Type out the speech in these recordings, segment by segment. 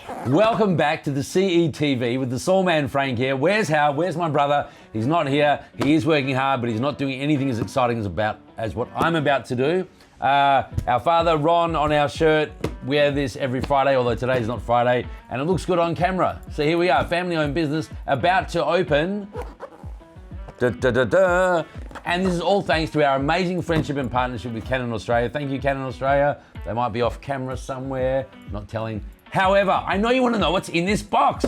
Welcome back to the CETV with the Soul Man Frank here. Where's Hal? Where's my brother? He's not here. He is working hard, but he's not doing anything as exciting as what I'm about to do. Our father, Ron, on our shirt. We have this every Friday, although today's not Friday, and it looks good on camera. So here we are, family-owned business, about to open. And this is all thanks to our amazing friendship and partnership with Canon Australia. Thank you, Canon Australia. They might be off camera somewhere, not telling. However, I know you want to know what's in this box.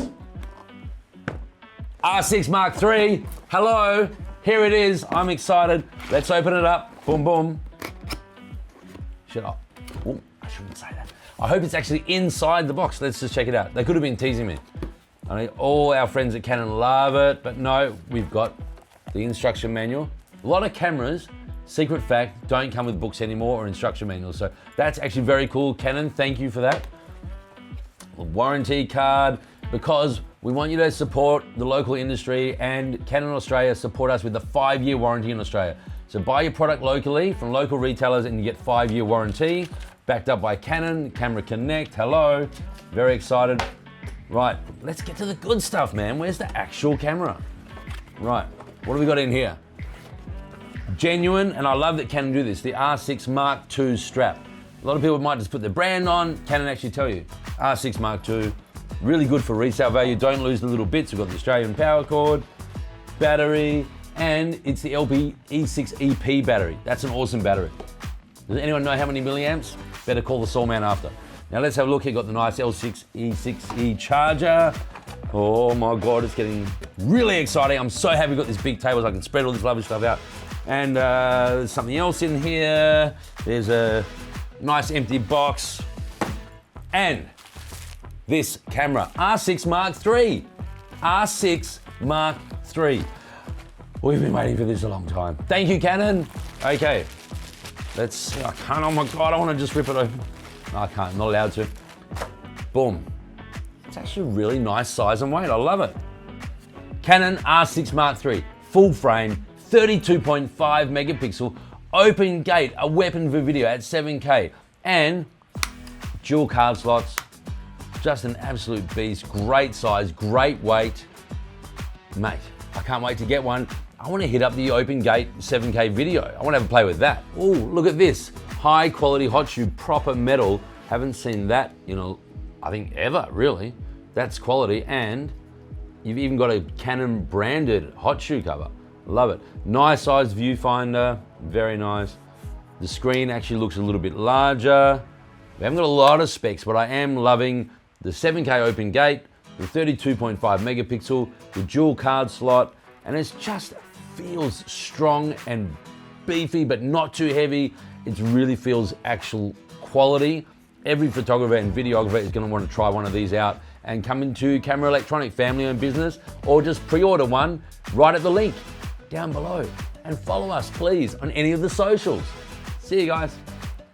R6 Mark III. Hello, here it is. I'm excited. Let's open it up. Boom, boom. I shouldn't say that. I hope it's actually inside the box. Let's just check it out. They could have been teasing me. I mean, all our friends at Canon love it, but no, we've got the instruction manual. A lot of cameras, secret fact, don't come with books anymore or instruction manuals. So that's actually very cool. Canon, thank you for that. A warranty card, because we want you to support the local industry, and Canon Australia support us with the 5-year warranty in Australia. So buy your product locally from local retailers and you get 5-year warranty, backed up by Canon, Camera Connect. Hello, very excited. Right, let's get to the good stuff, man. Where's the actual camera? Right, what have we got in here? Genuine, and I love that Canon do this, the R6 Mark II strap. A lot of people might just put the brand on. Canon actually tell you, R6 Mark II, really good for resale value. Don't lose the little bits. We've got the Australian power cord, battery, and it's the LP E6 EP battery. That's an awesome battery. Does anyone know how many milliamps? Better call the Soul Man after. Now let's have a look here. Got the nice L6 E6E charger. Oh my God, it's getting really exciting. I'm so happy we've got this big table so I can spread all this lovely stuff out. And there's something else in here. There's a nice empty box. And this camera, R6 Mark III. R6 Mark III. We've been waiting for this a long time. Thank you, Canon. Okay, let's, I can't, oh my God, I want to just rip it open. No, I can't, I'm not allowed to. Boom. It's actually a really nice size and weight, I love it. Canon R6 Mark III, full frame, 32.5 megapixel, open gate, a weapon for video at 7K, and dual card slots, just an absolute beast, great size, great weight. Mate, I can't wait to get one. I want to hit up the open gate 7K video. I want to have a play with that. Oh, look at this. High quality hot shoe, proper metal. Haven't seen that, I think ever, really. That's quality, and you've even got a Canon branded hot shoe cover. Love it. Nice sized viewfinder, very nice. The screen actually looks a little bit larger. We haven't got a lot of specs, but I am loving the 7K open gate, the 32.5 megapixel, the dual card slot, and it just feels strong and beefy, but not too heavy. It really feels actual quality. Every photographer and videographer is going to want to try one of these out and come into Camera Electronic family-owned business, or just pre-order one right at the link down below. And follow us, please, on any of the socials. See you guys.